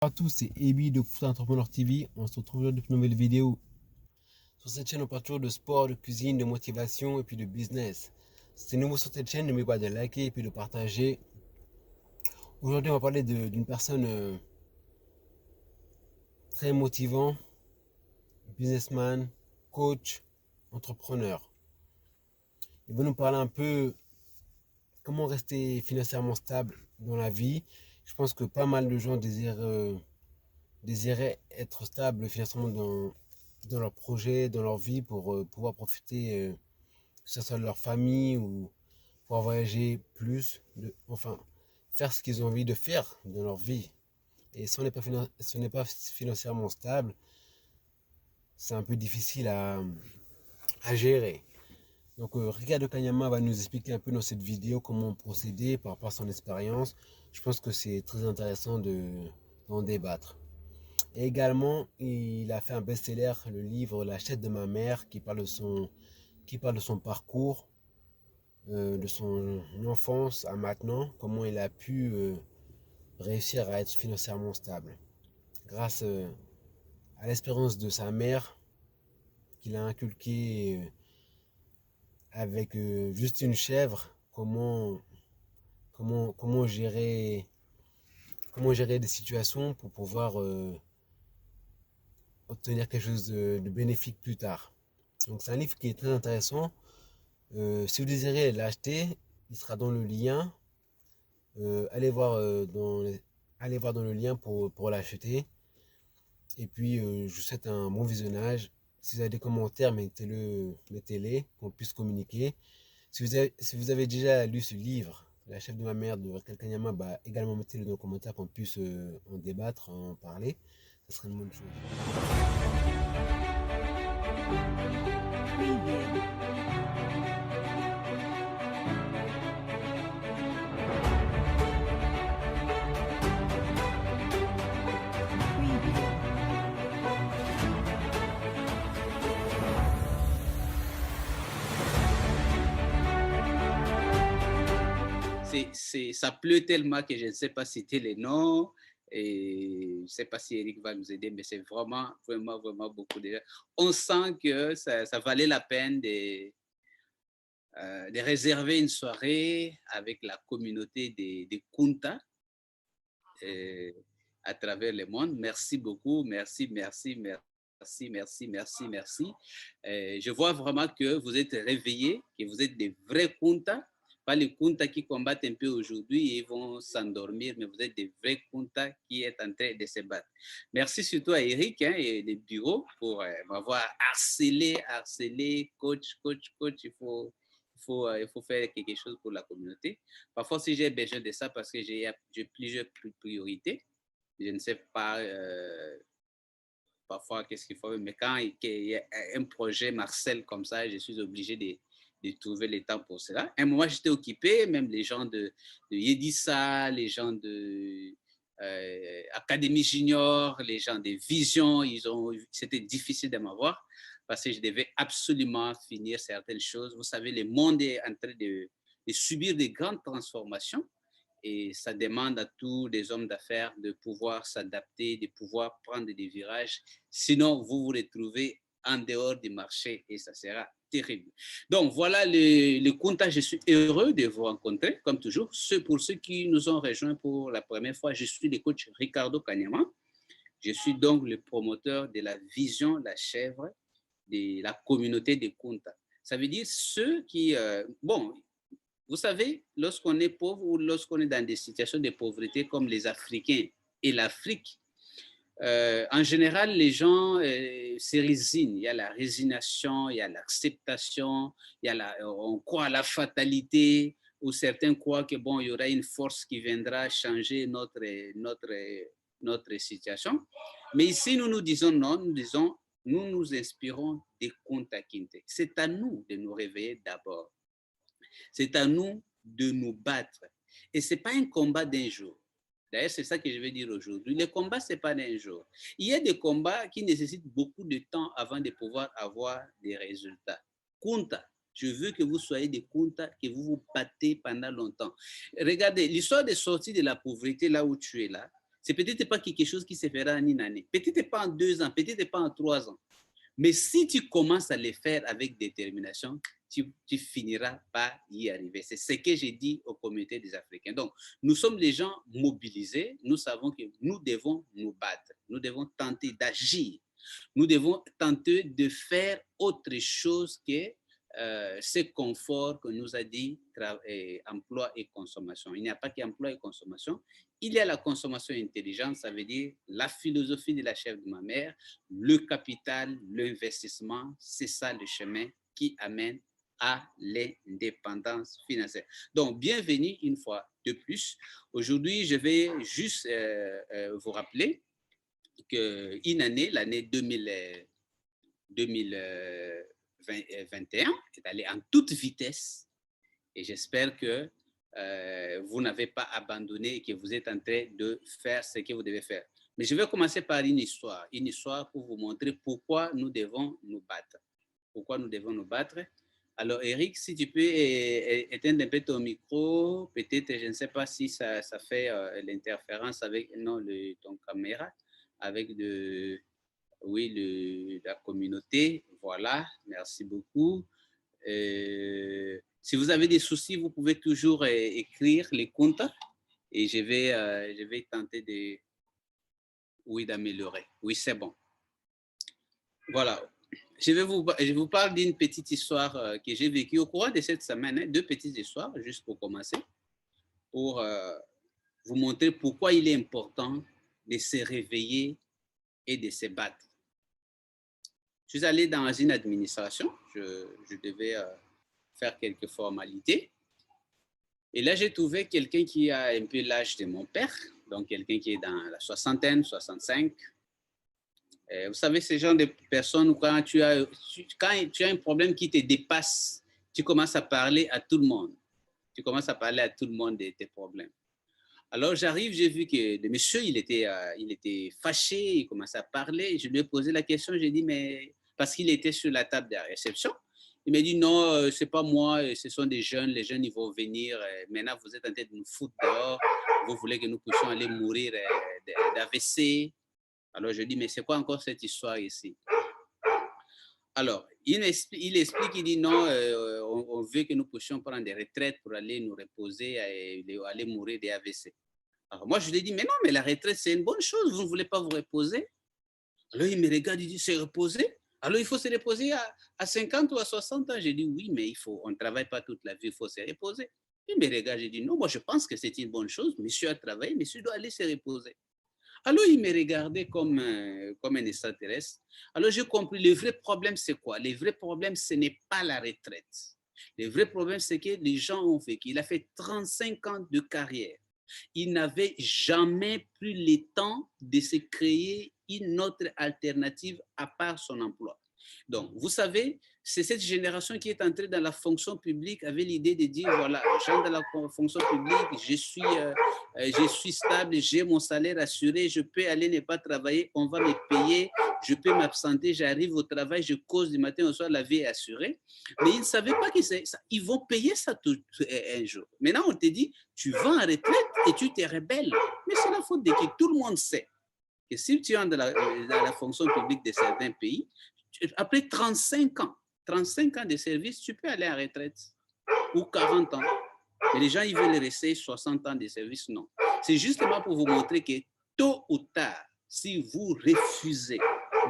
Bonjour à tous, c'est Ebi de Foot Entrepreneur TV. On se retrouve aujourd'hui pour une nouvelle vidéo. Sur cette chaîne, on parle toujours de sport, de cuisine, de motivation et puis de business. Si c'est nouveau sur cette chaîne, n'oubliez pas de liker et puis de partager. Aujourd'hui, on va parler d'une personne très motivant, businessman, coach, entrepreneur. Il va nous parler un peu comment rester financièrement stable dans la vie. Je pense que pas mal de gens désiraient être stables financièrement dans leur projet, dans leur vie pour pouvoir profiter, que ce soit de leur famille ou pouvoir voyager plus, enfin, faire ce qu'ils ont envie de faire dans leur vie. Et si on n'est pas financièrement stable, c'est un peu difficile à gérer. Donc, Ricardo Kanyama va nous expliquer un peu dans cette vidéo comment procéder par rapport à son expérience. Je pense que c'est très intéressant d'en débattre. Et également, il a fait un best-seller, le livre La chatte de ma mère, qui parle de son parcours, de son enfance à maintenant, comment il a pu réussir à être financièrement stable. Grâce à l'espérance de sa mère, qu'il a inculqué avec juste une chèvre, comment gérer des situations pour pouvoir obtenir quelque chose de bénéfique plus tard. Donc c'est un livre qui est très intéressant. Si vous désirez l'acheter, il sera dans le lien. Allez voir allez voir dans le lien pour l'acheter. Et puis je vous souhaite un bon visionnage. Si vous avez des commentaires, mettez-les, qu'on puisse communiquer. Si vous avez déjà lu ce livre, La chef de ma mère de Raquel Kanyama, bah, également mettez-le dans les commentaires qu'on puisse en débattre, en parler. Ce serait une bonne chose. Ça pleut tellement que je ne sais pas citer les noms et je ne sais pas si Eric va nous aider, mais c'est vraiment, vraiment, vraiment beaucoup déjà. On sent que ça valait la peine de réserver une soirée avec la communauté des Kunta à travers le monde. Merci beaucoup, merci, merci, merci, merci, merci, merci. Je vois vraiment que vous êtes réveillés, que vous êtes des vrais Kunta, pas les Kunta qui combattent un peu aujourd'hui et vont s'endormir, mais vous êtes des vrais Kunta qui est en train de se battre. Merci surtout à Eric et les bureaux pour m'avoir harcelé, coach, il faut faire quelque chose pour la communauté. Parfois, si j'ai besoin de ça, parce que j'ai plusieurs priorités, je ne sais pas parfois qu'est-ce qu'il faut, mais quand il y a un projet Marcel comme ça, je suis obligé de trouver le temps pour cela. À un moment, j'étais occupé, même les gens de Yedissa, les gens de Académie Junior, les gens de Vision, c'était difficile de m'avoir parce que je devais absolument finir certaines choses. Vous savez, le monde est en train de subir des grandes transformations et ça demande à tous les hommes d'affaires de pouvoir s'adapter, de pouvoir prendre des virages. Sinon, vous vous retrouvez en dehors du marché et ça sera terrible. Donc, voilà le comptage. Je suis heureux de vous rencontrer, comme toujours. Pour ceux qui nous ont rejoints pour la première fois, je suis le coach Ricardo Kanyama. Je suis donc le promoteur de la vision, la chèvre, de la communauté des Kunta. Ça veut dire ceux qui, vous savez, lorsqu'on est pauvre ou lorsqu'on est dans des situations de pauvreté comme les Africains et l'Afrique, en général, les gens se résignent. Il y a la résignation, il y a l'acceptation, on croit à la fatalité, ou certains croient que bon, il y aura une force qui viendra changer notre situation. Mais ici, nous nous disons non, nous nous inspirons des Kunta Kinte. C'est à nous de nous réveiller d'abord. C'est à nous de nous battre. Et ce n'est pas un combat d'un jour. D'ailleurs, c'est ça que je vais dire aujourd'hui. Le combat, ce n'est pas d'un jour. Il y a des combats qui nécessitent beaucoup de temps avant de pouvoir avoir des résultats. Kunta, je veux que vous soyez des Kunta, que vous vous battez pendant longtemps. Regardez, l'histoire de sortie de la pauvreté là où tu es là, C'est peut-être pas quelque chose qui se fera en une année, peut-être pas en 2 ans, peut-être pas en 3 ans. Mais si tu commences à les faire avec détermination, tu finiras par y arriver. C'est ce que j'ai dit aux communautés des Africains. Donc, nous sommes des gens mobilisés. Nous savons que nous devons nous battre. Nous devons tenter d'agir. Nous devons tenter de faire autre chose que ce confort que nous a dit emploi et consommation. Il n'y a pas qu'emploi et consommation. Il y a la consommation intelligente, ça veut dire la philosophie de la chef de ma mère, le capital, l'investissement, c'est ça le chemin qui amène à l'indépendance financière. Donc, bienvenue une fois de plus. Aujourd'hui, je vais juste vous rappeler qu'une année, l'année 2021, est allée en toute vitesse et j'espère que vous n'avez pas abandonné et que vous êtes en train de faire ce que vous devez faire. Mais je vais commencer par une histoire pour vous montrer pourquoi nous devons nous battre. Pourquoi nous devons nous battre. Alors, Eric, si tu peux éteindre un peu ton micro, peut-être, je ne sais pas si ça fait l'interférence avec ton caméra, avec la communauté. Voilà, merci beaucoup. Si vous avez des soucis, vous pouvez toujours écrire les comptes et je vais tenter d'améliorer. Oui, c'est bon. Voilà. Je vous parle d'une petite histoire que j'ai vécue au cours de cette semaine. Hein, 2 petites histoires, juste pour commencer, pour vous montrer pourquoi il est important de se réveiller et de se battre. Je suis allé dans une administration, je devais faire quelques formalités. Et là, j'ai trouvé quelqu'un qui a un peu l'âge de mon père, donc quelqu'un qui est dans la soixantaine, 65. Vous savez, ce genre de personnes, quand tu as un problème qui te dépasse, tu commences à parler à tout le monde. Tu commences à parler à tout le monde de tes problèmes. Alors, j'arrive, j'ai vu que le monsieur, il était fâché, il commençait à parler. Je lui ai posé la question, j'ai dit, mais parce qu'il était sur la table de la réception. Il m'a dit, non, c'est pas moi, ce sont des jeunes, les jeunes, ils vont venir. Maintenant, vous êtes en train de nous foutre dehors. Vous voulez que nous puissions aller mourir d'AVC. Alors, je dis, mais c'est quoi encore cette histoire ici? Alors, il explique, il dit non, on veut que nous puissions prendre des retraites pour aller nous reposer et aller mourir des AVC. Alors, moi, je lui ai dit, mais non, mais la retraite, c'est une bonne chose, vous ne voulez pas vous reposer? Alors, il me regarde, il dit, c'est reposer? Alors, il faut se reposer à 50 ou à 60 ans. J'ai dit, oui, mais on ne travaille pas toute la vie, il faut se reposer. Il me regarde, j'ai dit, non, moi, je pense que c'est une bonne chose. Monsieur a travaillé, monsieur doit aller se reposer. Alors, il me regardait comme un extraterrestre. Alors, j'ai compris, le vrai problème, c'est quoi? Le vrai problème, ce n'est pas la retraite. Le vrai problème, c'est que les gens ont fait qu'il a fait 35 ans de carrière. Il n'avait jamais pris le temps de se créer une autre alternative à part son emploi. Donc, vous savez, c'est cette génération qui est entrée dans la fonction publique avec l'idée de dire, voilà, j'entre dans la fonction publique, je suis stable, j'ai mon salaire assuré, je peux aller ne pas travailler, on va me payer, je peux m'absenter, j'arrive au travail, je cause du matin au soir, la vie est assurée. Mais ils ne savaient pas qu'ils vont payer ça un jour. Maintenant, on te dit, tu vas en retraite et tu te rebelles. Mais c'est la faute de qui tout le monde sait que si tu entres dans la fonction publique de certains pays, après 35 ans de service, tu peux aller en retraite ou 40 ans. Mais les gens, ils veulent rester 60 ans de service, non. C'est justement pour vous montrer que tôt ou tard, si vous refusez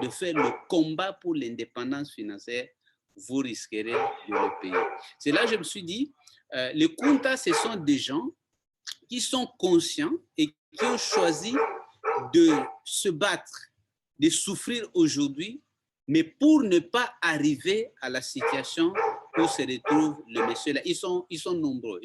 de faire le combat pour l'indépendance financière, vous risquerez de le payer. C'est là que je me suis dit, les Kunta, ce sont des gens qui sont conscients et qui ont choisi de se battre, de souffrir aujourd'hui, mais pour ne pas arriver à la situation où se retrouve le monsieur là. Ils sont nombreux,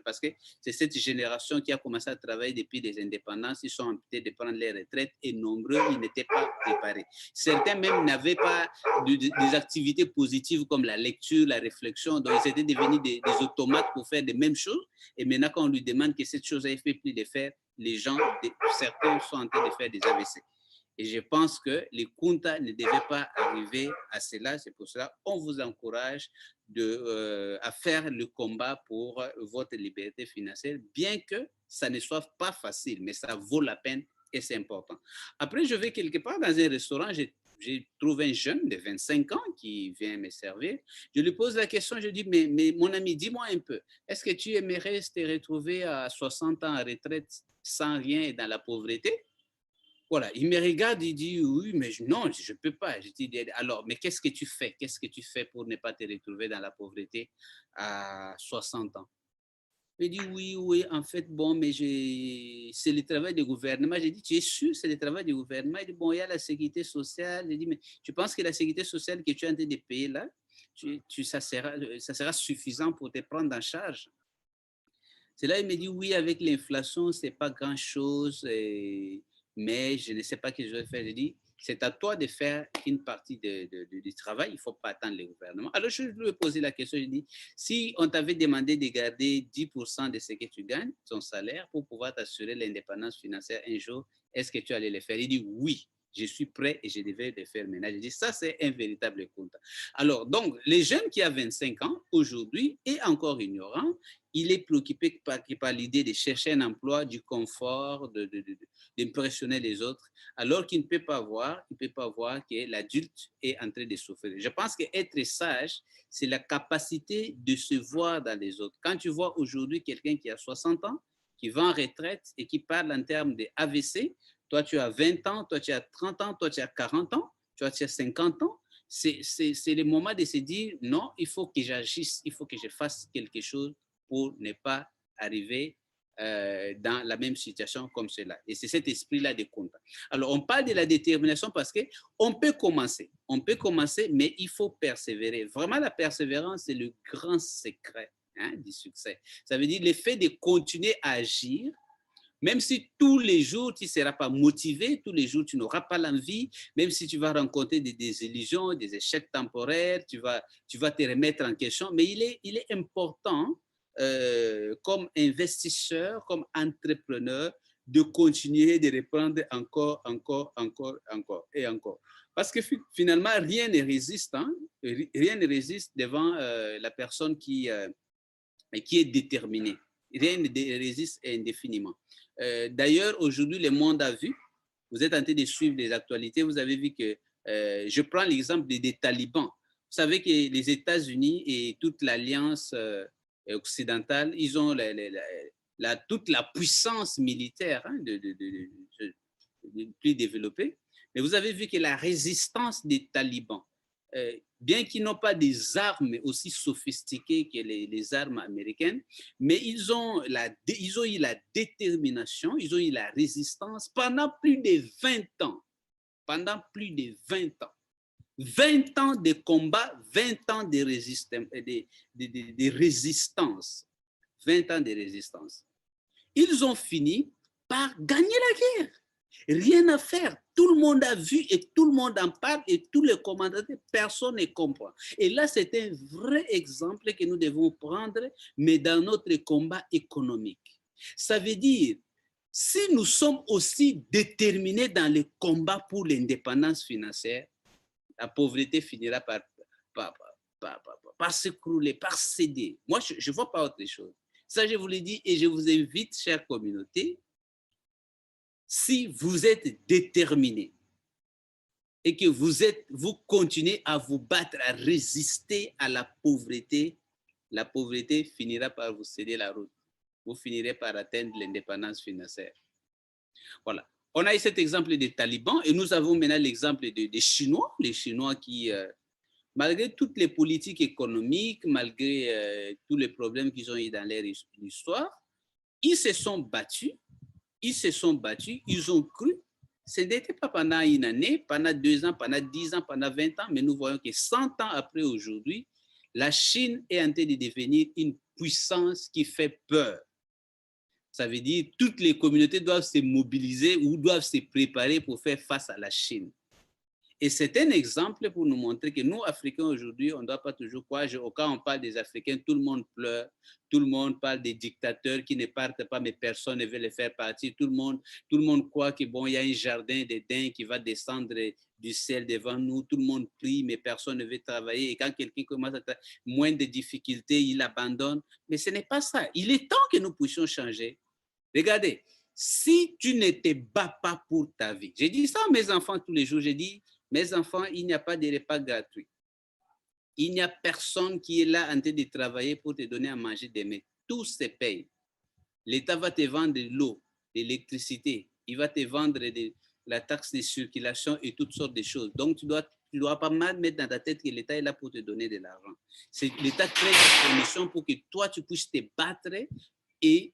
parce que c'est cette génération qui a commencé à travailler depuis les indépendances, ils sont en train de prendre les retraites et nombreux, ils n'étaient pas préparés. Certains même n'avaient pas des activités positives comme la lecture, la réflexion, donc ils étaient devenus des automates pour faire les mêmes choses. Et maintenant, quand on lui demande que cette chose a fait plus de faire, les gens, certains sont en train de faire des AVC. Et je pense que les Kunta ne devaient pas arriver à cela. C'est pour cela qu'on vous encourage à faire le combat pour votre liberté financière, bien que ça ne soit pas facile, mais ça vaut la peine et c'est important. Après, je vais quelque part dans un restaurant, j'ai trouvé un jeune de 25 ans qui vient me servir. Je lui pose la question, je dis, mais mon ami, dis-moi un peu, est-ce que tu aimerais te retrouver à 60 ans à retraite sans rien et dans la pauvreté? Voilà, il me regarde, il dit oui, mais non, je ne peux pas. Je dis alors, mais qu'est-ce que tu fais? Qu'est-ce que tu fais pour ne pas te retrouver dans la pauvreté à 60 ans? Il dit oui, oui, en fait, bon, mais c'est le travail du gouvernement. J'ai dit, tu es sûr, c'est le travail du gouvernement? Il dit, bon, il y a la sécurité sociale. J'ai dit, mais tu penses que la sécurité sociale que tu es en train de payer là, ça sera suffisant pour te prendre en charge? C'est là il me dit, oui, avec l'inflation, ce n'est pas grand-chose, mais je ne sais pas ce que je vais faire. Je dis, c'est à toi de faire une partie du travail, il ne faut pas attendre le gouvernement. Alors, je lui ai posé la question, je dis, si on t'avait demandé de garder 10% de ce que tu gagnes, ton salaire, pour pouvoir t'assurer l'indépendance financière un jour, est-ce que tu allais le faire? Il dit, oui, je suis prêt et je devais le faire maintenant. Je dis, ça, c'est un véritable compte. Alors, donc, les jeunes qui ont 25 ans, aujourd'hui, est encore ignorant, il est préoccupé par l'idée de chercher un emploi, du confort, d'impressionner les autres, alors qu'il ne peut pas voir, que l'adulte est en train de souffrir. Je pense qu'être sage, c'est la capacité de se voir dans les autres. Quand tu vois aujourd'hui quelqu'un qui a 60 ans, qui va en retraite et qui parle en termes de AVC, toi tu as 20 ans, toi tu as 30 ans, toi tu as 40 ans, toi tu as 50 ans, c'est le moment de se dire non, il faut que j'agisse, il faut que je fasse quelque chose pour ne pas arriver dans la même situation comme cela. Et c'est cet esprit-là de compte. Alors, on parle de la détermination parce qu'on peut commencer, mais il faut persévérer. Vraiment, la persévérance, c'est le grand secret du succès. Ça veut dire le fait de continuer à agir, même si tous les jours, tu ne seras pas motivé, tous les jours, tu n'auras pas l'envie, même si tu vas rencontrer des désillusions, des échecs temporaires, tu vas te remettre en question, mais il est important comme investisseur, comme entrepreneur, de continuer de reprendre encore et encore. Parce que finalement, rien ne résiste, rien ne résiste devant la personne qui est déterminée. Rien ne résiste indéfiniment. D'ailleurs, aujourd'hui, le monde a vu, vous êtes en train de suivre les actualités, vous avez vu que, je prends l'exemple des talibans. Vous savez que les États-Unis et toute l'alliance occidentale, ils ont toute la puissance militaire plus développée. Mais vous avez vu que la résistance des talibans, bien qu'ils n'ont pas des armes aussi sophistiquées que les armes américaines, mais ils ont eu la détermination, ils ont eu la résistance pendant plus de 20 ans. Pendant plus de 20 ans. 20 ans de combat, 20 ans de résistance. 20 ans de résistance. Ils ont fini par gagner la guerre. Rien à faire. Tout le monde a vu et tout le monde en parle et tous les commentateurs, personne ne comprend. Et là, c'est un vrai exemple que nous devons prendre, mais dans notre combat économique. Ça veut dire, si nous sommes aussi déterminés dans le combat pour l'indépendance financière, la pauvreté finira par s'écrouler, par céder. Moi, je ne vois pas autre chose. Ça, je vous l'ai dit et je vous invite, chère communauté, si vous êtes déterminé et que vous continuez à vous battre, à résister à la pauvreté finira par vous céder la route. Vous finirez par atteindre l'indépendance financière. Voilà. On a eu cet exemple des talibans et nous avons maintenant l'exemple des Chinois, les Chinois qui, malgré toutes les politiques économiques, malgré tous les problèmes qu'ils ont eu dans leur histoire, ils se sont battus, ils ont cru. Ce n'était pas pendant une année, pendant 2 ans, pendant 10 ans, pendant 20 ans, mais nous voyons que 100 ans après aujourd'hui, la Chine est en train de devenir une puissance qui fait peur. Ça veut dire que toutes les communautés doivent se mobiliser ou doivent se préparer pour faire face à la Chine. Et c'est un exemple pour nous montrer que nous, Africains, aujourd'hui, on ne doit pas toujours croire. Quand on parle des Africains, tout le monde pleure, tout le monde parle des dictateurs qui ne partent pas, mais personne ne veut les faire partir. Tout le monde croit que bon, il y a un jardin d'Éden qui va descendre du ciel devant nous. Tout le monde prie, mais personne ne veut travailler. Et quand quelqu'un commence à avoir moins de difficultés, il abandonne. Mais ce n'est pas ça. Il est temps que nous puissions changer. Regardez, si tu ne te bats pas pour ta vie, j'ai dit ça à mes enfants tous les jours, j'ai dit, mes enfants, il n'y a pas de repas gratuits. Il n'y a personne qui est là en train de travailler pour te donner à manger demain. Tout se paye. L'État va te vendre de l'eau, de l'électricité. Il va te vendre de la taxe de circulation et toutes sortes de choses. Donc, tu dois pas mal mettre dans ta tête que l'État est là pour te donner de l'argent. L'État crée des conditions pour que toi, tu puisses te battre et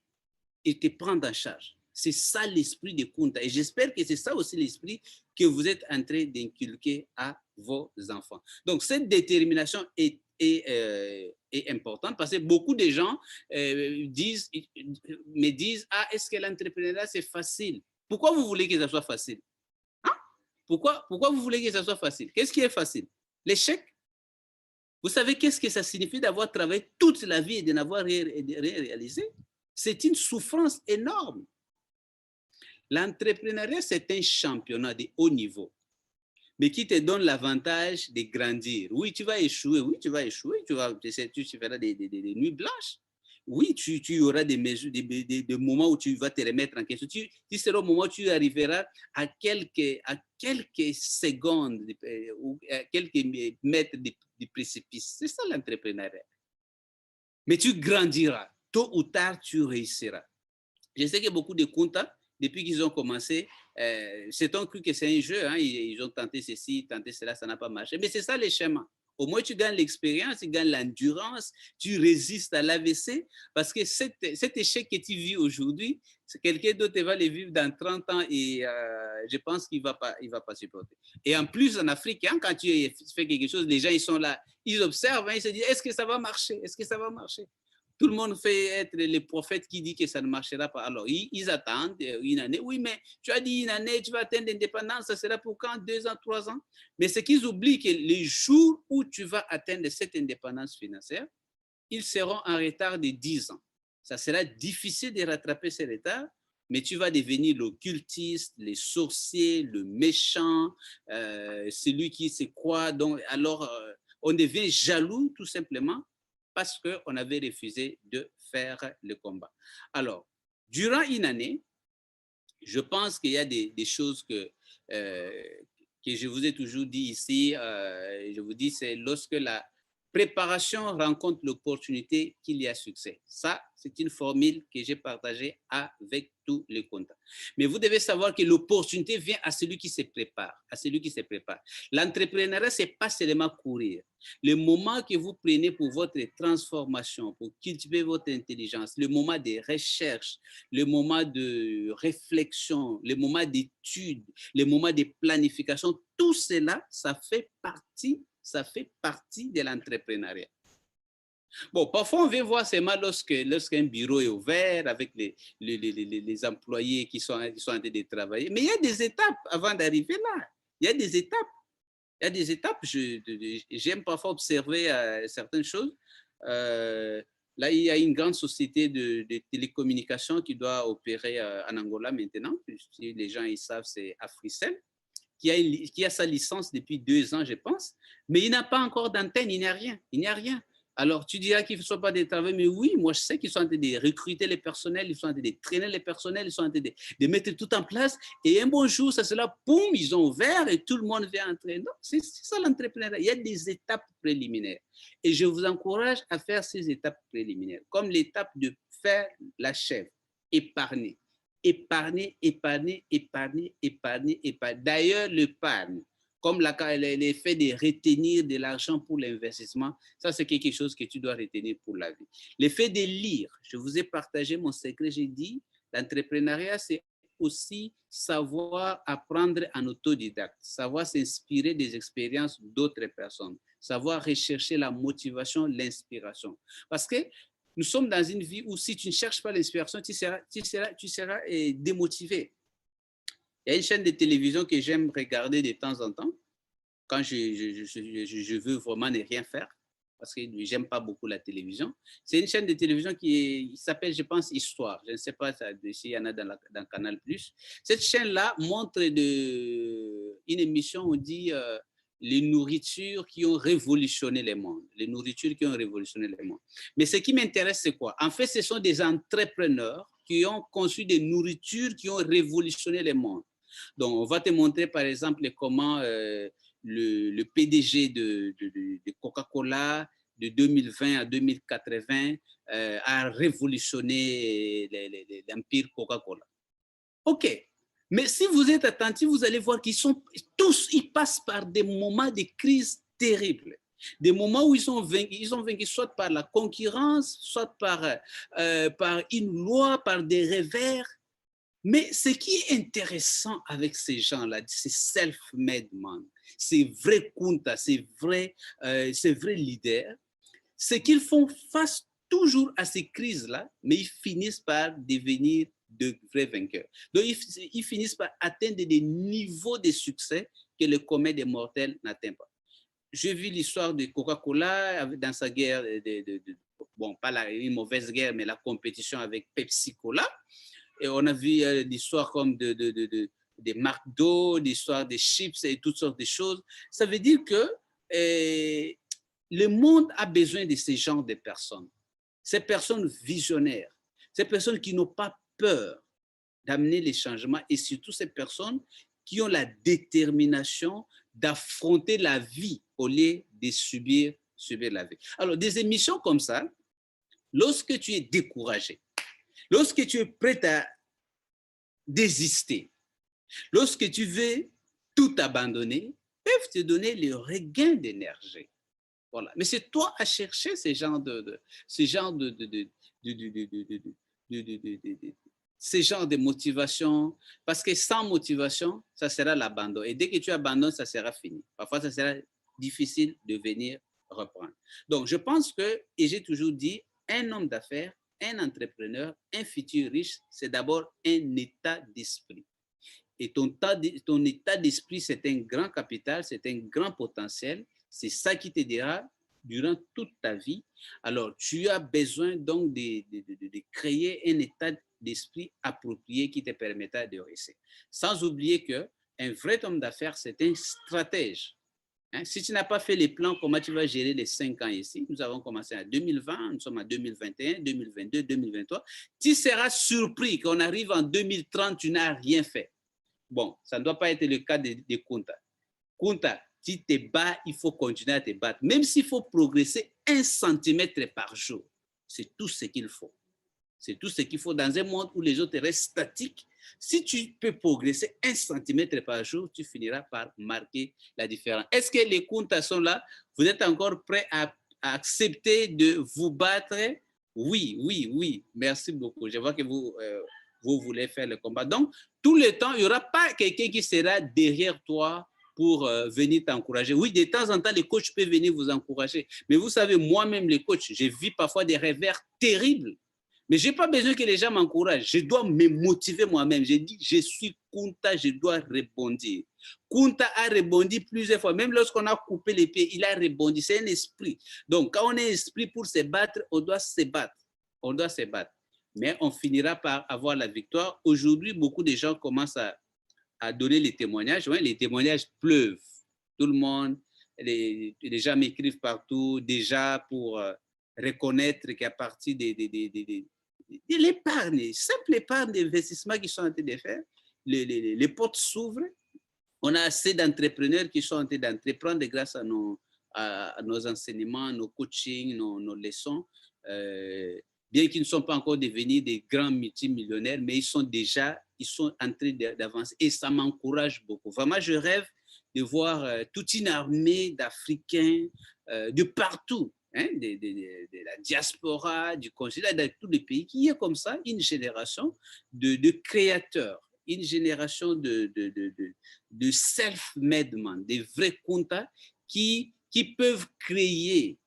te prendre en charge. C'est ça l'esprit de Kunta. Et j'espère que c'est ça aussi l'esprit que vous êtes en train d'inculquer à vos enfants. Donc, cette détermination est importante parce que beaucoup de gens me disent, ah, est-ce que l'entrepreneuriat, c'est facile? Pourquoi vous voulez que ça soit facile? Hein? Pourquoi vous voulez que ça soit facile? Qu'est-ce qui est facile? L'échec? Vous savez qu'est-ce que ça signifie d'avoir travaillé toute la vie et de n'avoir rien réalisé? C'est une souffrance énorme. L'entrepreneuriat, c'est un championnat de haut niveau, mais qui te donne l'avantage de grandir. Oui, tu vas échouer, tu feras des nuits blanches. Oui, tu auras des moments où tu vas te remettre en question. Tu seras au moment où tu arriveras à quelques secondes ou à quelques mètres du précipice. C'est ça l'entrepreneuriat. Mais tu grandiras. Tôt ou tard, tu réussiras. Je sais que beaucoup de Kunta, depuis qu'ils ont commencé, c'est un cru que c'est un jeu. Hein, ils ont tenté ceci, tenté cela, ça n'a pas marché. Mais c'est ça les schémas. Au moins, tu gagnes l'expérience, tu gagnes l'endurance, tu résistes à l'AVC. Parce que cet échec que tu vis aujourd'hui, quelqu'un d'autre va le vivre dans 30 ans et je pense qu'il ne va pas supporter. Et en plus, en Afrique, hein, quand tu fais quelque chose, les gens, ils sont là, ils observent, hein, ils se disent, est-ce que ça va marcher? Est-ce que ça va marcher? Tout le monde fait être les prophètes qui disent que ça ne marchera pas. Alors, ils attendent une année. Oui, mais tu as dit une année, tu vas atteindre l'indépendance, ça sera pour quand? 2 ans, 3 ans? Mais ce qu'ils oublient, que les jours où tu vas atteindre cette indépendance financière, ils seront en retard de 10 ans. Ça sera difficile de rattraper ce retard, mais tu vas devenir l'occultiste, le sorcier, le méchant, celui qui se croit. Donc, alors, on devient jaloux tout simplement parce qu'on avait refusé de faire le combat. Alors, durant une année, je pense qu'il y a des choses que je vous ai toujours dit ici. Je vous dis, c'est lorsque la préparation rencontre l'opportunité qu'il y a succès. Ça, c'est une formule que j'ai partagée avec tous les comptes. Mais vous devez savoir que l'opportunité vient à celui qui se prépare, L'entrepreneuriat, ce n'est pas seulement courir. Le moment que vous prenez pour votre transformation, pour cultiver votre intelligence, le moment de recherche, le moment de réflexion, le moment d'étude, le moment de planification, tout cela, ça fait partie de l'entrepreneuriat. Bon, parfois on vient voir seulement lorsqu'un bureau est ouvert avec les employés qui sont en train de travailler. Mais il y a des étapes avant d'arriver là. Il y a des étapes. J'aime parfois observer certaines choses. Là, il y a une grande société de télécommunications qui doit opérer en Angola maintenant. Si les gens ils savent, c'est Africell, qui a sa licence depuis 2 ans, je pense. Mais il n'a pas encore d'antenne, il n'y a rien. Alors, tu diras qu'il ne faut pas de travail, mais oui, moi, je sais qu'ils sont en train de recruter les personnels, ils sont en train de traîner les personnels, ils sont en train de mettre tout en place. Et un bon jour, ça sera, boum, ils ont ouvert et tout le monde vient entrer. Non, c'est ça l'entrepreneuriat. Il y a des étapes préliminaires. Et je vous encourage à faire ces étapes préliminaires, comme l'étape de faire la chèvre, épargner. D'ailleurs, l'épargne, comme l'effet de retenir de l'argent pour l'investissement, ça c'est quelque chose que tu dois retenir pour la vie. L'effet de lire, je vous ai partagé mon secret, j'ai dit, l'entrepreneuriat c'est aussi savoir apprendre en autodidacte, savoir s'inspirer des expériences d'autres personnes, savoir rechercher la motivation, l'inspiration. Parce que nous sommes dans une vie où si tu ne cherches pas l'inspiration, tu seras démotivé. Il y a une chaîne de télévision que j'aime regarder de temps en temps. quand je veux vraiment ne rien faire, parce que j'aime pas beaucoup la télévision. C'est une chaîne de télévision qui s'appelle, je pense, Histoire. Je ne sais pas s'il y en a dans Canal+. Cette chaîne-là montre une émission, on dit, les nourritures qui ont révolutionné le monde. Les nourritures qui ont révolutionné le monde. Mais ce qui m'intéresse, c'est quoi? En fait, ce sont des entrepreneurs qui ont conçu des nourritures qui ont révolutionné le monde. Donc, on va te montrer, par exemple, comment le PDG de Coca-Cola de 2020 à 2080 a révolutionné l'empire Coca-Cola. OK. Mais si vous êtes attentif, vous allez voir qu'ils sont tous, ils passent par des moments de crise terribles. Des moments où ils sont vaincus soit par la concurrence, soit par une loi, par des revers. Mais ce qui est intéressant avec ces gens-là, ces self-made men, ces vrais kuntas, ces vrais leaders, c'est qu'ils font face toujours à ces crises-là, mais ils finissent par devenir de vrais vainqueurs. Donc, ils finissent par atteindre des niveaux de succès que le commun des mortels n'atteint pas. J'ai vu l'histoire de Coca-Cola dans sa guerre, bon, pas une mauvaise guerre, mais la compétition avec Pepsi-Cola. Et on a vu l'histoire comme des McDo, l'histoire des chips et toutes sortes de choses. Ça veut dire que le monde a besoin de ce genre de personnes. Ces personnes visionnaires, ces personnes qui n'ont pas peur d'amener les changements et surtout ces personnes qui ont la détermination d'affronter la vie au lieu de subir la vie. Alors, des émissions comme ça, lorsque tu es découragé, lorsque tu es prêt à désister, lorsque tu veux tout abandonner, peuvent te donner le regain d'énergie. Voilà. Mais c'est toi à chercher ces genres de motivation, parce que sans motivation, ça sera l'abandon. Et dès que tu abandonnes, ça sera fini. Parfois, ça sera difficile de venir reprendre. Donc, je pense que, et j'ai toujours dit, un homme d'affaires, un entrepreneur, un futur riche, c'est d'abord un état d'esprit. Et ton état d'esprit, c'est un grand capital, c'est un grand potentiel. C'est ça qui t'aidera durant toute ta vie. Alors, tu as besoin donc de créer un état d'esprit approprié qui te permettra de réussir. Sans oublier qu'un vrai homme d'affaires, c'est un stratège. Hein? Si tu n'as pas fait les plans, comment tu vas gérer les 5 ans ici? Nous avons commencé en 2020, nous sommes en 2021, 2022, 2023. Tu seras surpris qu'on arrive en 2030, tu n'as rien fait. Bon, ça ne doit pas être le cas de Kunta. Kunta, tu te bats, il faut continuer à te battre. Même s'il faut progresser 1 centimètre par jour, c'est tout ce qu'il faut. C'est tout ce qu'il faut dans un monde où les autres restent statiques. Si tu peux progresser 1 centimètre par jour, tu finiras par marquer la différence. Est-ce que les Kunta sont là? Vous êtes encore prêts à accepter de vous battre? Oui, oui, oui. Merci beaucoup. Je vois que vous voulez faire le combat. Donc, tout le temps, il n'y aura pas quelqu'un qui sera derrière toi pour venir t'encourager. Oui, de temps en temps, les coachs peuvent venir vous encourager. Mais vous savez, moi-même, les coachs, j'ai vu parfois des revers terribles. Mais je n'ai pas besoin que les gens m'encouragent. Je dois me motiver moi-même. J'ai dit, je suis Kunta, je dois rebondir. Kunta a rebondi plusieurs fois. Même lorsqu'on a coupé les pieds, il a rebondi. C'est un esprit. Donc, quand on est un esprit pour se battre, on doit se battre. On doit se battre. Mais on finira par avoir la victoire. Aujourd'hui, beaucoup de gens commencent à donner les témoignages. Ouais, les témoignages pleuvent. Tout le monde, les gens m'écrivent partout, déjà pour reconnaître qu'à partir de l'épargne, simple épargne d'investissement qu'ils sont en train de faire, les portes s'ouvrent. On a assez d'entrepreneurs qui sont en train d'entreprendre grâce à nos enseignements, nos coachings, nos leçons. Bien qu'ils ne sont pas encore devenus des grands multimillionnaires, mais ils sont en train d'avancer et ça m'encourage beaucoup. Vraiment, je rêve de voir toute une armée d'Africains de partout, hein, de la diaspora, du continent, de tous les pays, qui est comme ça une génération de créateurs, une génération de self-made men, des vrais Kunta qui peuvent créer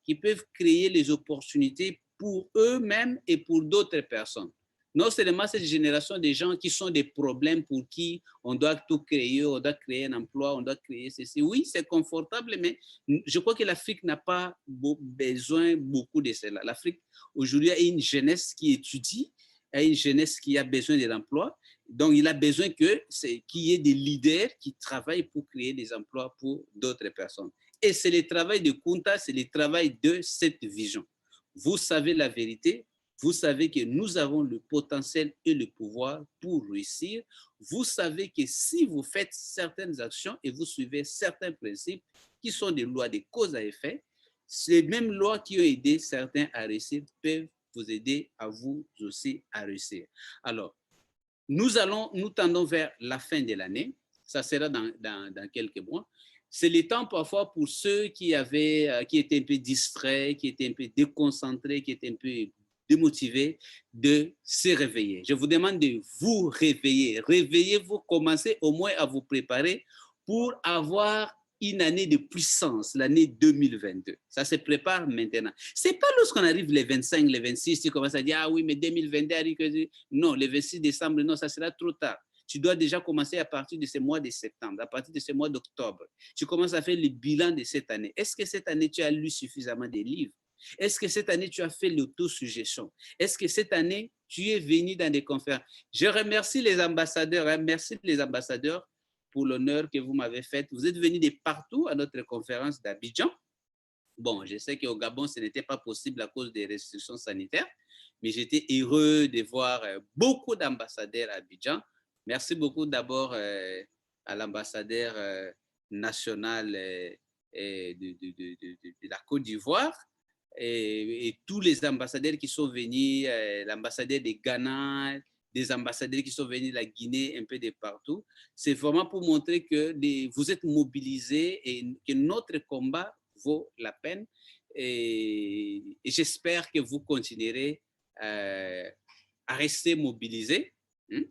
les opportunités pour eux-mêmes et pour d'autres personnes. Non seulement cette génération des gens qui sont des problèmes pour qui on doit tout créer, on doit créer un emploi, on doit créer ceci. Oui, c'est confortable, mais je crois que l'Afrique n'a pas besoin beaucoup de cela. L'Afrique, aujourd'hui, a une jeunesse qui étudie, a une jeunesse qui a besoin de l'emploi. Donc, il a besoin qu'il y ait des leaders qui travaillent pour créer des emplois pour d'autres personnes. Et c'est le travail de Kunta, c'est le travail de cette vision. Vous savez la vérité, vous savez que nous avons le potentiel et le pouvoir pour réussir. Vous savez que si vous faites certaines actions et vous suivez certains principes qui sont des lois de cause à effet, ces mêmes lois qui ont aidé certains à réussir peuvent vous aider à vous aussi à réussir. Alors, nous tendons vers la fin de l'année. Ça sera dans quelques mois. C'est le temps parfois pour ceux qui étaient un peu distraits, qui étaient un peu déconcentrés, qui étaient un peu démotivés, de se réveiller. Je vous demande de vous réveiller. Réveillez-vous, commencez au moins à vous préparer pour avoir une année de puissance, l'année 2022. Ça se prépare maintenant. Ce n'est pas lorsqu'on arrive les 25, les 26, tu commences à dire, ah oui, mais 2022 arrive. Non, le 26 décembre, non, ça sera trop tard. Tu dois déjà commencer à partir de ce mois de septembre, à partir de ce mois d'octobre. Tu commences à faire le bilan de cette année. Est-ce que cette année, tu as lu suffisamment de livres? Est-ce que cette année, tu as fait l'autosuggestion? Est-ce que cette année, tu es venu dans des conférences? Je remercie les ambassadeurs. Hein, merci les ambassadeurs pour l'honneur que vous m'avez fait. Vous êtes venus de partout à notre conférence d'Abidjan. Bon, je sais qu'au Gabon, ce n'était pas possible à cause des restrictions sanitaires, mais j'étais heureux de voir beaucoup d'ambassadeurs à Abidjan. Merci beaucoup d'abord à l'ambassadeur national de la Côte d'Ivoire et tous les ambassadeurs qui sont venus, l'ambassadeur de Ghana, des ambassadeurs qui sont venus de la Guinée, un peu de partout. C'est vraiment pour montrer que vous êtes mobilisés et que notre combat vaut la peine. Et j'espère que vous continuerez à rester mobilisés.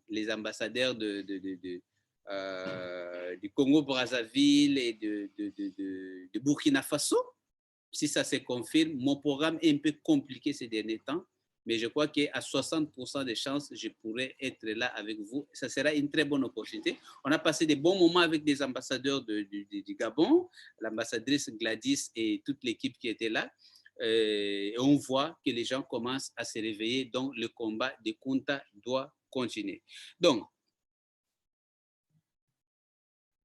Les ambassadeurs du Congo-Brazzaville et de Burkina Faso, si ça se confirme, mon programme est un peu compliqué ces derniers temps, mais je crois qu'à 60% de chances, je pourrais être là avec vous. Ça sera une très bonne opportunité. On a passé des bons moments avec des ambassadeurs du Gabon, l'ambassadrice Gladys et toute l'équipe qui était là. Et on voit que les gens commencent à se réveiller, donc le combat de Kunta doit continuer. Donc,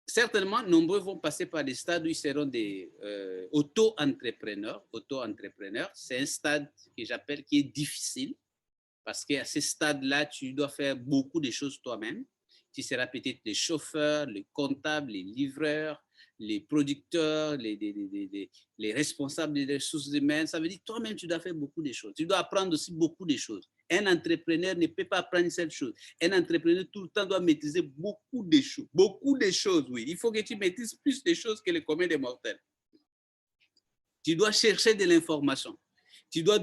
certainement, nombreux vont passer par des stades où ils seront des auto-entrepreneurs. Auto-entrepreneurs, c'est un stade que j'appelle qui est difficile parce qu'à ce stade-là, tu dois faire beaucoup de choses toi-même. Tu seras peut-être les chauffeurs, les comptables, les livreurs, les producteurs, les responsables des ressources humaines. Ça veut dire que toi-même, tu dois faire beaucoup de choses. Tu dois apprendre aussi beaucoup de choses. Un entrepreneur ne peut pas apprendre une seule chose. Un entrepreneur, tout le temps, doit maîtriser beaucoup de choses. Beaucoup de choses, oui. Il faut que tu maîtrises plus de choses que le commun des mortels. Tu dois chercher de l'information. Tu dois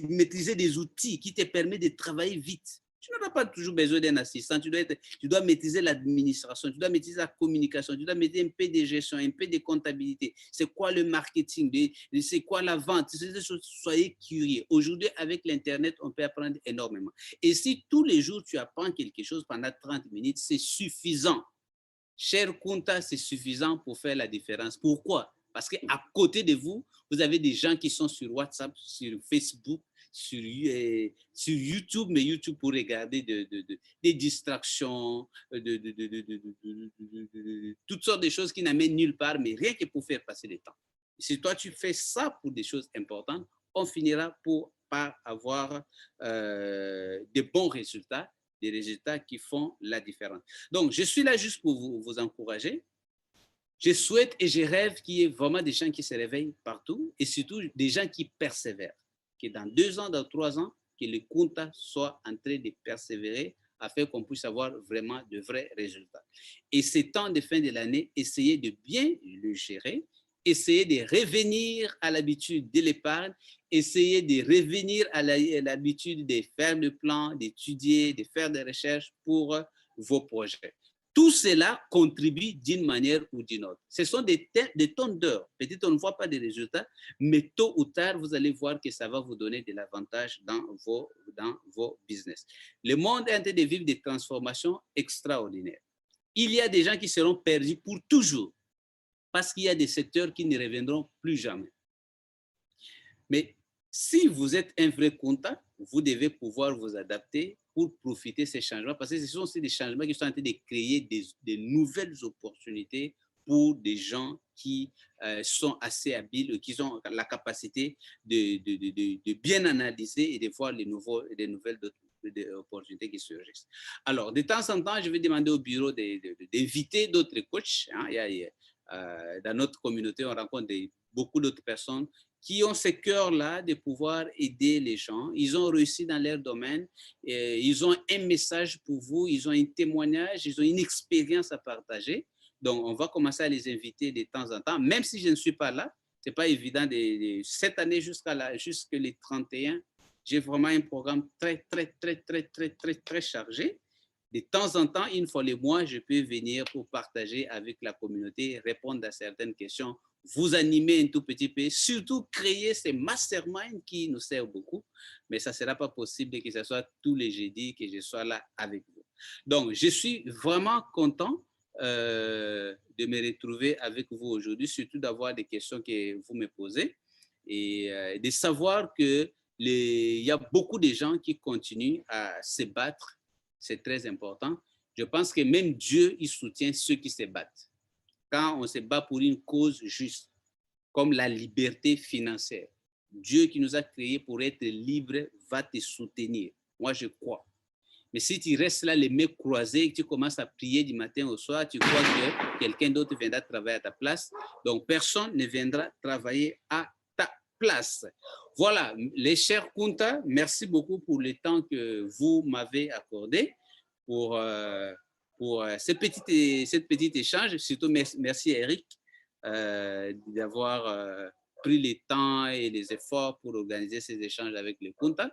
maîtriser des outils qui te permettent de travailler vite. Tu n'auras pas toujours besoin d'un assistant. Tu dois maîtriser l'administration, tu dois maîtriser la communication, tu dois maîtriser un peu de gestion, un peu de comptabilité. C'est quoi le marketing? C'est quoi la vente? Soyez curieux. Aujourd'hui, avec l'Internet, on peut apprendre énormément. Et si tous les jours, tu apprends quelque chose pendant 30 minutes, c'est suffisant. Cher Kunta, c'est suffisant pour faire la différence. Pourquoi? Parce qu'à côté de vous, vous avez des gens qui sont sur WhatsApp, sur Facebook, sur YouTube, mais YouTube pour regarder des distractions, toutes sortes de choses qui n'amènent nulle part, mais rien que pour faire passer le temps. Si toi, tu fais ça pour des choses importantes, on finira par avoir de bons résultats, des résultats qui font la différence. Donc, je suis là juste pour vous encourager. Je souhaite et je rêve qu'il y ait vraiment des gens qui se réveillent partout et surtout des gens qui persévèrent. Que dans 2 ans, dans 3 ans, que le Kunta soit en train de persévérer afin qu'on puisse avoir vraiment de vrais résultats. Et ces temps de fin de l'année, essayez de bien le gérer, essayez de revenir à l'habitude de l'épargne, essayez de revenir à l'habitude de faire le plan, d'étudier, de faire des recherches pour vos projets. Tout cela contribue d'une manière ou d'une autre. Ce sont des tonnes d'heures. Peut-être on ne voit pas des résultats, mais tôt ou tard, vous allez voir que ça va vous donner de l'avantage dans vos business. Le monde est en train de vivre des transformations extraordinaires. Il y a des gens qui seront perdus pour toujours parce qu'il y a des secteurs qui ne reviendront plus jamais. Mais si vous êtes un vrai comptable, vous devez pouvoir vous adapter pour profiter de ces changements, parce que ce sont aussi des changements qui sont en train de créer des nouvelles opportunités pour des gens qui sont assez habiles, qui ont la capacité de bien analyser et de voir les nouvelles opportunités qui surgissent. Alors, de temps en temps, je vais demander au bureau d'inviter d'autres coachs. Hein. Dans notre communauté, on rencontre beaucoup d'autres personnes qui ont ce cœur-là de pouvoir aider les gens. Ils ont réussi dans leur domaine, ils ont un message pour vous, ils ont un témoignage, ils ont une expérience à partager. Donc, on va commencer à les inviter de temps en temps, même si je ne suis pas là. Ce n'est pas évident. Cette année jusqu'à les 31, j'ai vraiment un programme très chargé. De temps en temps, une fois le mois, je peux venir pour partager avec la communauté, répondre à certaines questions, vous animer un tout petit peu, surtout créer ces masterminds qui nous servent beaucoup, mais ça ne sera pas possible que ce soit tous les jeudis que je sois là avec vous. Donc, je suis vraiment content de me retrouver avec vous aujourd'hui, surtout d'avoir des questions que vous me posez et de savoir qu'il y a beaucoup de gens qui continuent à se battre. C'est très important. Je pense que même Dieu, il soutient ceux qui se battent. Quand on se bat pour une cause juste, comme la liberté financière, Dieu qui nous a créés pour être libres va te soutenir. Moi, je crois. Mais si tu restes là, les mains croisées, et que tu commences à prier du matin au soir, tu crois que quelqu'un d'autre viendra travailler à ta place. Donc, personne ne viendra travailler à ta place. Voilà, les chers Kunta, merci beaucoup pour le temps que vous m'avez accordé pour cette petite échange. Surtout, merci Eric d'avoir pris le temps et les efforts pour organiser ces échanges avec les Kunta.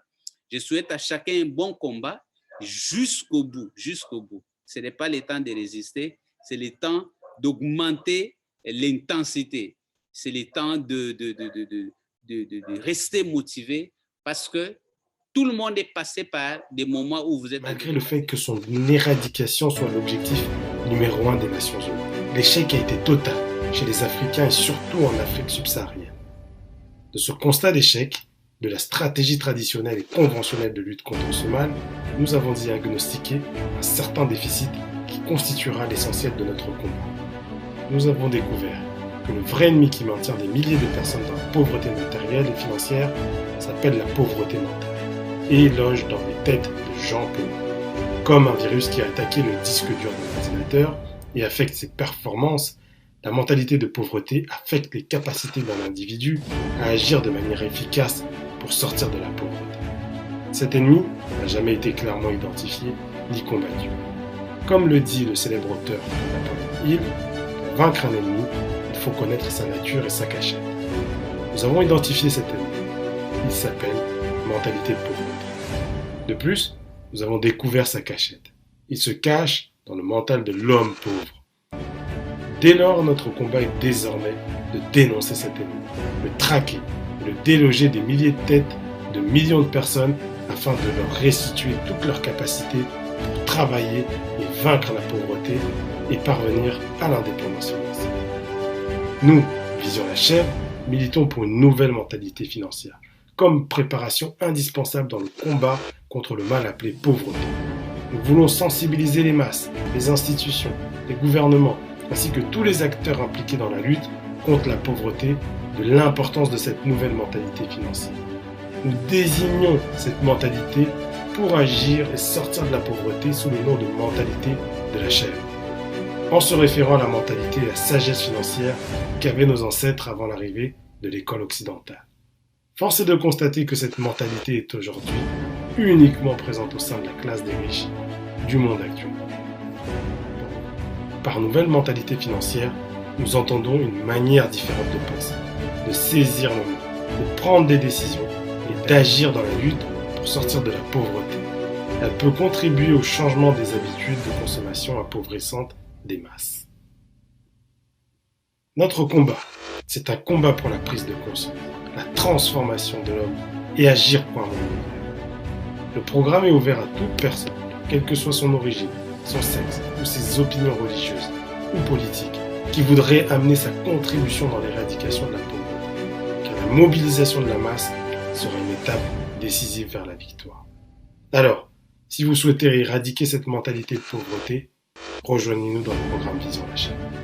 Je souhaite à chacun un bon combat jusqu'au bout, jusqu'au bout. Ce n'est pas le temps de résister, c'est le temps d'augmenter l'intensité. C'est le temps de rester motivé parce que tout le monde est passé par des moments où vous êtes... Malgré le fait que son éradication soit l'objectif numéro 1 des Nations Unies, l'échec a été total chez les Africains et surtout en Afrique subsaharienne. De ce constat d'échec, de la stratégie traditionnelle et conventionnelle de lutte contre ce mal, nous avons diagnostiqué un certain déficit qui constituera l'essentiel de notre combat. Nous avons découvert que le vrai ennemi qui maintient des milliers de personnes dans la pauvreté matérielle et financière s'appelle la pauvreté mentale et loge dans les têtes de gens pauvres. Comme un virus qui a attaqué le disque dur de l'ordinateur et affecte ses performances, la mentalité de pauvreté affecte les capacités d'un individu à agir de manière efficace pour sortir de la pauvreté. Cet ennemi n'a jamais été clairement identifié ni combattu. Comme le dit le célèbre auteur Napoléon Hill, pour vaincre un ennemi, il faut connaître sa nature et sa cachette. Nous avons identifié cet ennemi. Il s'appelle mentalité de pauvreté. De plus, nous avons découvert sa cachette. Il se cache dans le mental de l'homme pauvre. Dès lors, notre combat est désormais de dénoncer cet ennemi, le traquer, le déloger des milliers de têtes de millions de personnes afin de leur restituer toutes leurs capacités pour travailler et vaincre la pauvreté et parvenir à l'indépendance financière. Nous, Vision la Chèvre, militons pour une nouvelle mentalité financière, comme préparation indispensable dans le combat contre le mal appelé pauvreté. Nous voulons sensibiliser les masses, les institutions, les gouvernements, ainsi que tous les acteurs impliqués dans la lutte contre la pauvreté, de l'importance de cette nouvelle mentalité financière. Nous désignons cette mentalité pour agir et sortir de la pauvreté sous le nom de mentalité de la chèvre, en se référant à la mentalité et la sagesse financière qu'avaient nos ancêtres avant l'arrivée de l'école occidentale. Force est de constater que cette mentalité est aujourd'hui uniquement présente au sein de la classe des riches du monde actuel. Par nouvelle mentalité financière, nous entendons une manière différente de penser, de saisir le monde, de prendre des décisions et d'agir dans la lutte pour sortir de la pauvreté. Elle peut contribuer au changement des habitudes de consommation appauvrissantes des masses. Notre combat, c'est un combat pour la prise de conscience, la transformation de l'homme et agir pour un monde meilleur. Le programme est ouvert à toute personne, quelle que soit son origine, son sexe ou ses opinions religieuses ou politiques, qui voudrait amener sa contribution dans l'éradication de la pauvreté, car la mobilisation de la masse sera une étape décisive vers la victoire. Alors, si vous souhaitez éradiquer cette mentalité de pauvreté, rejoignez-nous dans le programme Vision la chaîne.